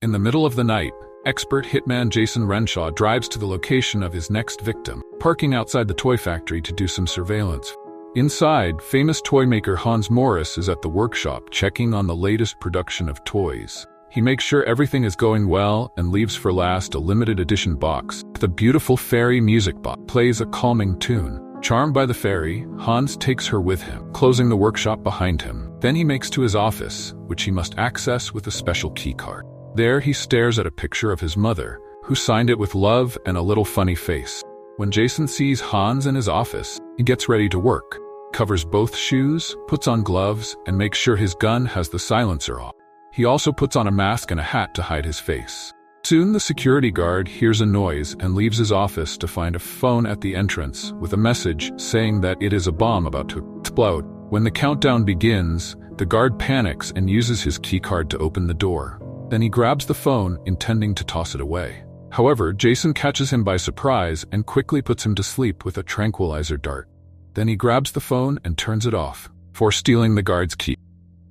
In the middle of the night, expert hitman John Renshaw drives to the location of his next victim, parking outside the toy factory to do some surveillance. Inside, famous toy maker Hans Morris is at the workshop checking on the latest production of toys. He makes sure everything is going well and leaves for last a limited edition box. The beautiful fairy music box plays a calming tune. Charmed by the fairy, Hans takes her with him, closing the workshop behind him. Then he makes to his office, which he must access with a special keycard. There he stares at a picture of his mother, who signed it with love and a little funny face. When Jason sees Hans in his office, he gets ready to work, covers both shoes, puts on gloves, and makes sure his gun has the silencer off. He also puts on a mask and a hat to hide his face. Soon the security guard hears a noise and leaves his office to find a phone at the entrance with a message saying that it is a bomb about to explode. When the countdown begins, the guard panics and uses his keycard to open the door. Then he grabs the phone, intending to toss it away. However, Jason catches him by surprise and quickly puts him to sleep with a tranquilizer dart. Then he grabs the phone and turns it off, for stealing the guard's key.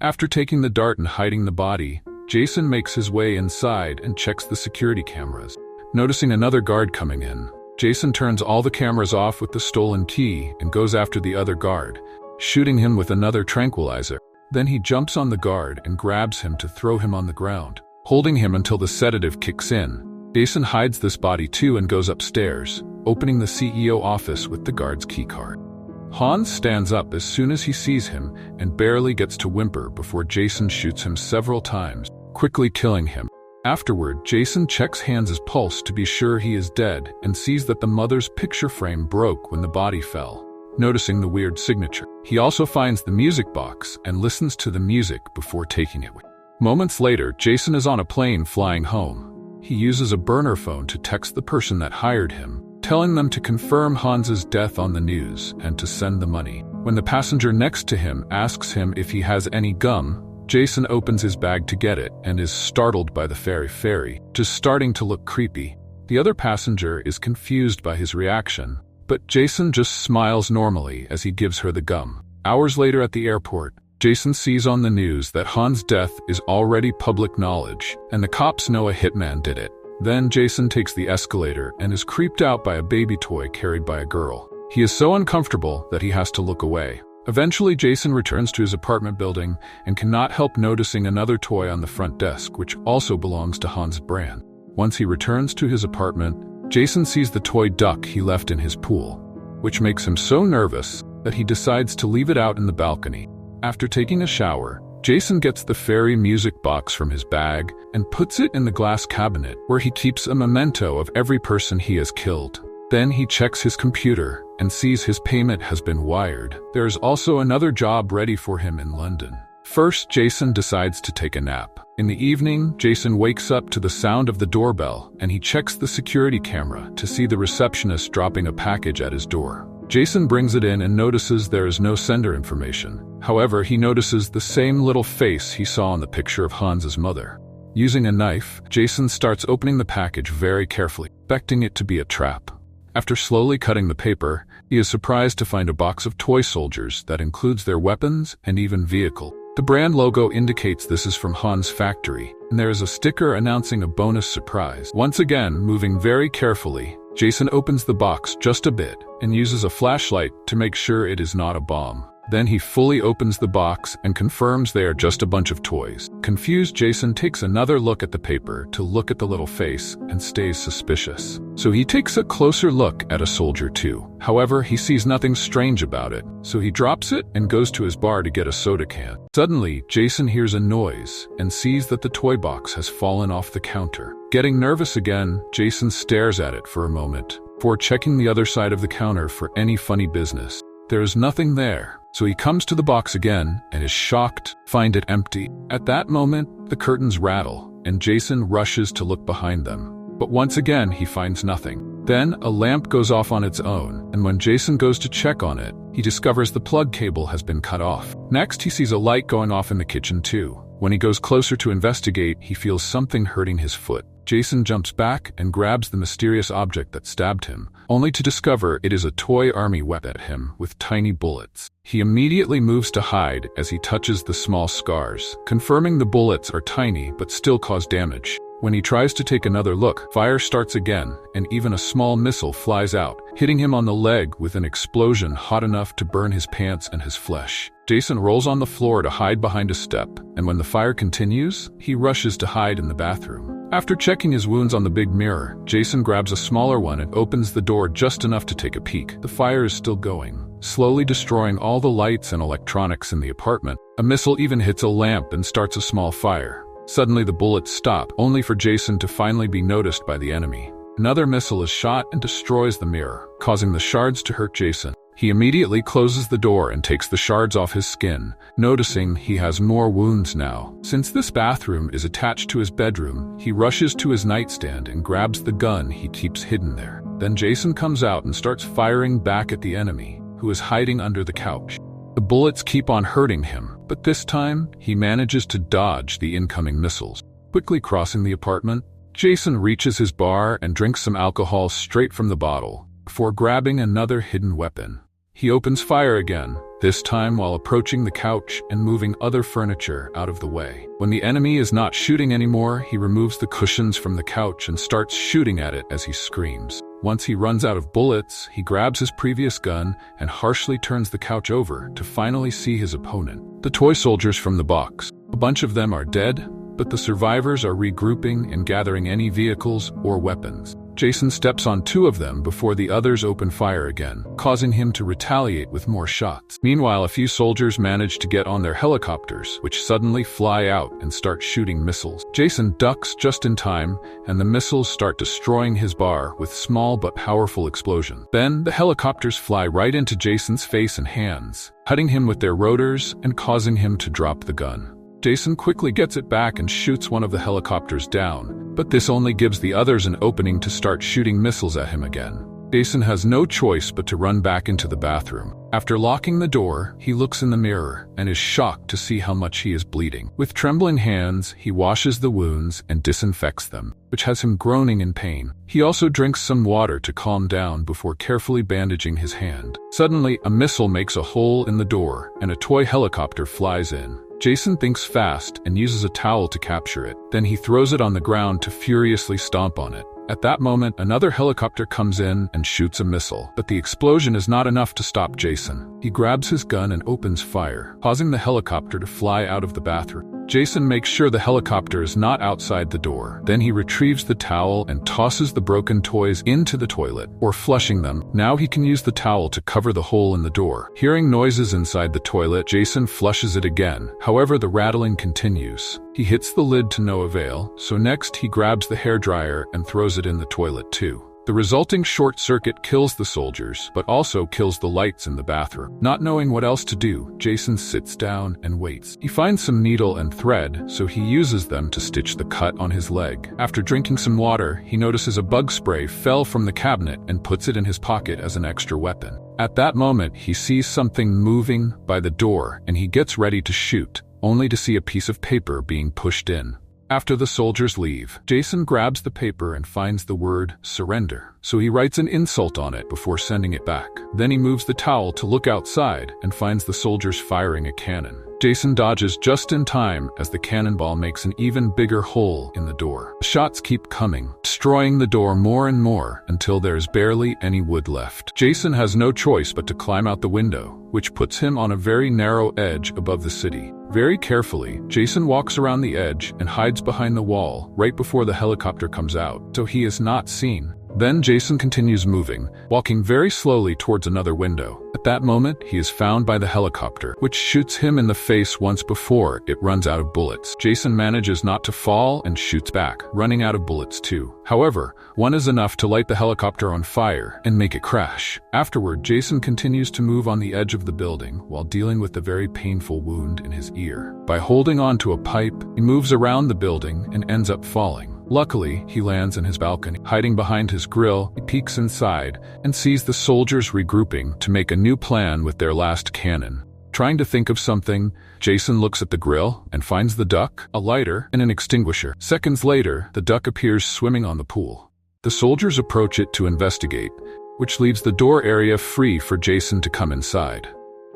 After taking the dart and hiding the body, Jason makes his way inside and checks the security cameras. Noticing another guard coming in, Jason turns all the cameras off with the stolen key and goes after the other guard, shooting him with another tranquilizer. Then he jumps on the guard and grabs him to throw him on the ground, holding him until the sedative kicks in. Jason hides this body too and goes upstairs, opening the CEO office with the guard's keycard. Hans stands up as soon as he sees him and barely gets to whimper before Jason shoots him several times, quickly killing him. Afterward, Jason checks Hans's pulse to be sure he is dead and sees that the mother's picture frame broke when the body fell, noticing the weird signature. He also finds the music box and listens to the music before taking it. Moments later, Jason is on a plane flying home. He uses a burner phone to text the person that hired him, telling them to confirm Hans's death on the news and to send the money. When the passenger next to him asks him if he has any gum, Jason opens his bag to get it and is startled by the fairy, just starting to look creepy. The other passenger is confused by his reaction, but Jason just smiles normally as he gives her the gum. Hours later at the airport, Jason sees on the news that Hans' death is already public knowledge, and the cops know a hitman did it. Then Jason takes the escalator and is creeped out by a baby toy carried by a girl. He is so uncomfortable that he has to look away. Eventually, Jason returns to his apartment building and cannot help noticing another toy on the front desk, which also belongs to Hans' brand. Once he returns to his apartment, Jason sees the toy duck he left in his pool, which makes him so nervous that he decides to leave it out in the balcony. After taking a shower, Jason gets the fairy music box from his bag and puts it in the glass cabinet where he keeps a memento of every person he has killed. Then he checks his computer and sees his payment has been wired. There is also another job ready for him in London. First, Jason decides to take a nap. In the evening, Jason wakes up to the sound of the doorbell and he checks the security camera to see the receptionist dropping a package at his door. Jason brings it in and notices there is no sender information. However, he notices the same little face he saw in the picture of Hans's mother. Using a knife, Jason starts opening the package very carefully, expecting it to be a trap. After slowly cutting the paper, he is surprised to find a box of toy soldiers that includes their weapons and even vehicle. The brand logo indicates this is from Hans' factory, and there is a sticker announcing a bonus surprise. Once again, moving very carefully, Jason opens the box just a bit and uses a flashlight to make sure it is not a bomb. Then he fully opens the box and confirms they are just a bunch of toys. Confused, Jason takes another look at the paper to look at the little face and stays suspicious. So he takes a closer look at a soldier too. However, he sees nothing strange about it, so he drops it and goes to his bar to get a soda can. Suddenly, Jason hears a noise and sees that the toy box has fallen off the counter. Getting nervous again, Jason stares at it for a moment before checking the other side of the counter for any funny business. There is nothing there, so he comes to the box again and is shocked to find it empty. At that moment, the curtains rattle and Jason rushes to look behind them. But once again, he finds nothing. Then a lamp goes off on its own, and when Jason goes to check on it, he discovers the plug cable has been cut off. Next, he sees a light going off in the kitchen too. When he goes closer to investigate, he feels something hurting his foot. Jason jumps back and grabs the mysterious object that stabbed him, only to discover it is a toy army weapon at him with tiny bullets. He immediately moves to hide as he touches the small scars, confirming the bullets are tiny but still cause damage. When he tries to take another look, fire starts again, and even a small missile flies out, hitting him on the leg with an explosion hot enough to burn his pants and his flesh. Jason rolls on the floor to hide behind a step, and when the fire continues, he rushes to hide in the bathroom. After checking his wounds on the big mirror, Jason grabs a smaller one and opens the door just enough to take a peek. The fire is still going, slowly destroying all the lights and electronics in the apartment. A missile even hits a lamp and starts a small fire. Suddenly the bullets stop, only for Jason to finally be noticed by the enemy. Another missile is shot and destroys the mirror, causing the shards to hurt Jason. He immediately closes the door and takes the shards off his skin, noticing he has more wounds now. Since this bathroom is attached to his bedroom, he rushes to his nightstand and grabs the gun he keeps hidden there. Then Jason comes out and starts firing back at the enemy, who is hiding under the couch. The bullets keep on hurting him, but this time, he manages to dodge the incoming missiles. Quickly crossing the apartment, Jason reaches his bar and drinks some alcohol straight from the bottle, before grabbing another hidden weapon. He opens fire again, this time while approaching the couch and moving other furniture out of the way. When the enemy is not shooting anymore, he removes the cushions from the couch and starts shooting at it as he screams. Once he runs out of bullets, he grabs his previous gun and harshly turns the couch over to finally see his opponent. The toy soldiers from the box. A bunch of them are dead, but the survivors are regrouping and gathering any vehicles or weapons. Jason steps on two of them before the others open fire again, causing him to retaliate with more shots. Meanwhile, a few soldiers manage to get on their helicopters, which suddenly fly out and start shooting missiles. Jason ducks just in time, and the missiles start destroying his bar with small but powerful explosions. Then, the helicopters fly right into Jason's face and hands, cutting him with their rotors and causing him to drop the gun. Jason quickly gets it back and shoots one of the helicopters down, but this only gives the others an opening to start shooting missiles at him again. Jason has no choice but to run back into the bathroom. After locking the door, he looks in the mirror and is shocked to see how much he is bleeding. With trembling hands, he washes the wounds and disinfects them, which has him groaning in pain. He also drinks some water to calm down before carefully bandaging his hand. Suddenly, a missile makes a hole in the door and a toy helicopter flies in. Jason thinks fast and uses a towel to capture it. Then he throws it on the ground to furiously stomp on it. At that moment, another helicopter comes in and shoots a missile, but the explosion is not enough to stop Jason. He grabs his gun and opens fire, causing the helicopter to fly out of the bathroom. Jason makes sure the helicopter is not outside the door. Then he retrieves the towel and tosses the broken toys into the toilet, or flushing them. Now he can use the towel to cover the hole in the door. Hearing noises inside the toilet, Jason flushes it again. However, the rattling continues. He hits the lid to no avail, so next he grabs the hairdryer and throws it in the toilet too. The resulting short circuit kills the soldiers, but also kills the lights in the bathroom. Not knowing what else to do, Jason sits down and waits. He finds some needle and thread, so he uses them to stitch the cut on his leg. After drinking some water, he notices a bug spray fell from the cabinet and puts it in his pocket as an extra weapon. At that moment, he sees something moving by the door and he gets ready to shoot, only to see a piece of paper being pushed in. After the soldiers leave, Jason grabs the paper and finds the word surrender, so he writes an insult on it before sending it back. Then he moves the towel to look outside and finds the soldiers firing a cannon. Jason dodges just in time as the cannonball makes an even bigger hole in the door. The shots keep coming, destroying the door more and more until there is barely any wood left. Jason has no choice but to climb out the window, which puts him on a very narrow edge above the city. Very carefully, Jason walks around the edge and hides behind the wall right before the helicopter comes out, so he is not seen. Then Jason continues moving, walking very slowly towards another window. At that moment, he is found by the helicopter, which shoots him in the face once before it runs out of bullets. Jason manages not to fall and shoots back, running out of bullets too. However, one is enough to light the helicopter on fire and make it crash. Afterward, Jason continues to move on the edge of the building while dealing with the very painful wound in his ear. By holding on to a pipe, he moves around the building and ends up falling. Luckily, he lands in his balcony. Hiding behind his grill, he peeks inside and sees the soldiers regrouping to make a new plan with their last cannon. Trying to think of something, Jason looks at the grill and finds the duck, a lighter, and an extinguisher. Seconds later, the duck appears swimming on the pool. The soldiers approach it to investigate, which leaves the door area free for Jason to come inside.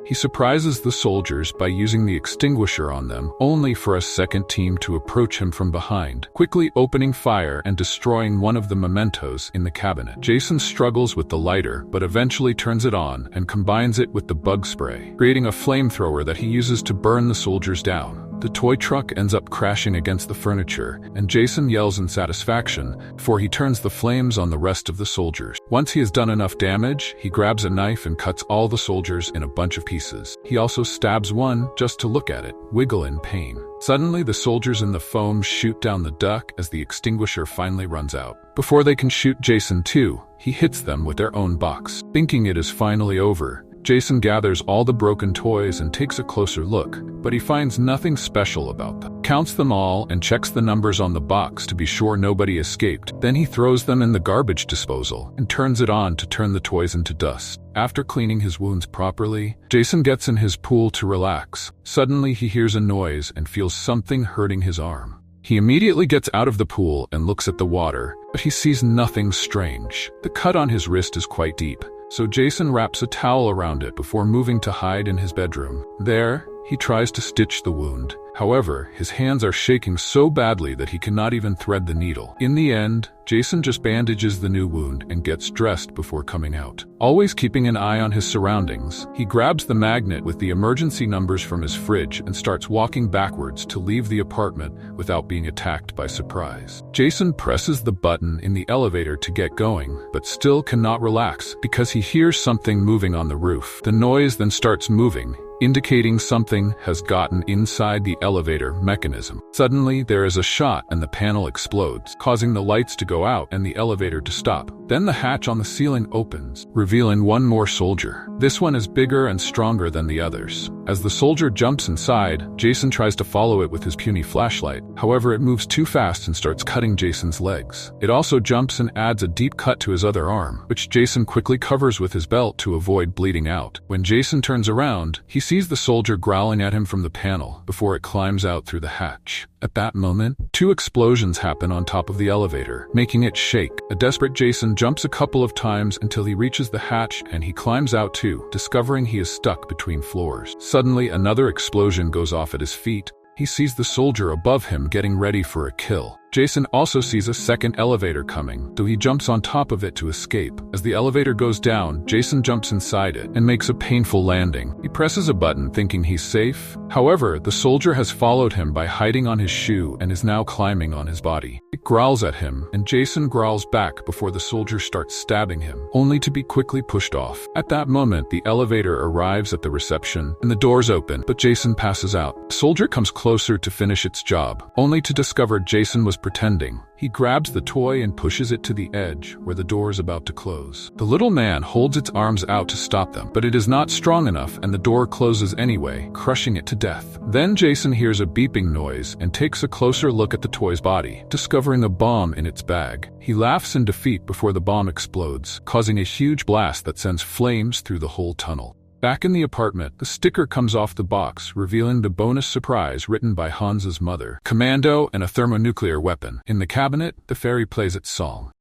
He surprises the soldiers by using the extinguisher on them, only for a second team to approach him from behind, quickly opening fire and destroying one of the mementos in the cabinet. Jason struggles with the lighter, but eventually turns it on and combines it with the bug spray, creating a flamethrower that he uses to burn the soldiers down. The toy truck ends up crashing against the furniture, and Jason yells in satisfaction before he turns the flames on the rest of the soldiers. Once he has done enough damage, he grabs a knife and cuts all the soldiers in a bunch of pieces. He also stabs one just to look at it, wiggle in pain. Suddenly, the soldiers in the foam shoot down the duck as the extinguisher finally runs out. Before they can shoot Jason too, he hits them with their own box. Thinking it is finally over, Jason gathers all the broken toys and takes a closer look, but he finds nothing special about them. Counts them all and checks the numbers on the box to be sure nobody escaped. Then he throws them in the garbage disposal and turns it on to turn the toys into dust. After cleaning his wounds properly, Jason gets in his pool to relax. Suddenly he hears a noise and feels something hurting his arm. He immediately gets out of the pool and looks at the water, but he sees nothing strange. The cut on his wrist is quite deep, so Jason wraps a towel around it before moving to hide in his bedroom. There, he tries to stitch the wound. However, his hands are shaking so badly that he cannot even thread the needle. In the end, Jason just bandages the new wound and gets dressed before coming out. Always keeping an eye on his surroundings, he grabs the magnet with the emergency numbers from his fridge and starts walking backwards to leave the apartment without being attacked by surprise. Jason presses the button in the elevator to get going, but still cannot relax because he hears something moving on the roof. The noise then starts moving, indicating something has gotten inside the elevator mechanism. Suddenly, there is a shot and the panel explodes, causing the lights to go out and the elevator to stop. Then the hatch on the ceiling opens, revealing one more soldier. This one is bigger and stronger than the others. As the soldier jumps inside, Jason tries to follow it with his puny flashlight. However, it moves too fast and starts cutting Jason's legs. It also jumps and adds a deep cut to his other arm, which Jason quickly covers with his belt to avoid bleeding out. When Jason turns around, he sees the soldier growling at him from the panel before it climbs out through the hatch. At that moment, two explosions happen on top of the elevator, making it shake. A desperate Jason jumps a couple of times until he reaches the hatch and he climbs out too, discovering he is stuck between floors. Suddenly, another explosion goes off at his feet. He sees the soldier above him getting ready for a kill. Jason also sees a second elevator coming, though he jumps on top of it to escape. As the elevator goes down, Jason jumps inside it and makes a painful landing. He presses a button thinking he's safe. However, the soldier has followed him by hiding on his shoe and is now climbing on his body. It growls at him, and Jason growls back before the soldier starts stabbing him, only to be quickly pushed off. At that moment, the elevator arrives at the reception and the doors open, but Jason passes out. The soldier comes closer to finish its job, only to discover Jason was pretending. He grabs the toy and pushes it to the edge where the door is about to close. The little man holds its arms out to stop them, but it is not strong enough and the door closes anyway, crushing it to death. Then Jason hears a beeping noise and takes a closer look at the toy's body, discovering a bomb in its bag. He laughs in defeat before the bomb explodes, causing a huge blast that sends flames through the whole tunnel. Back in the apartment, the sticker comes off the box, revealing the bonus surprise written by Hans's mother, commando and a thermonuclear weapon. In the cabinet, the fairy plays its song.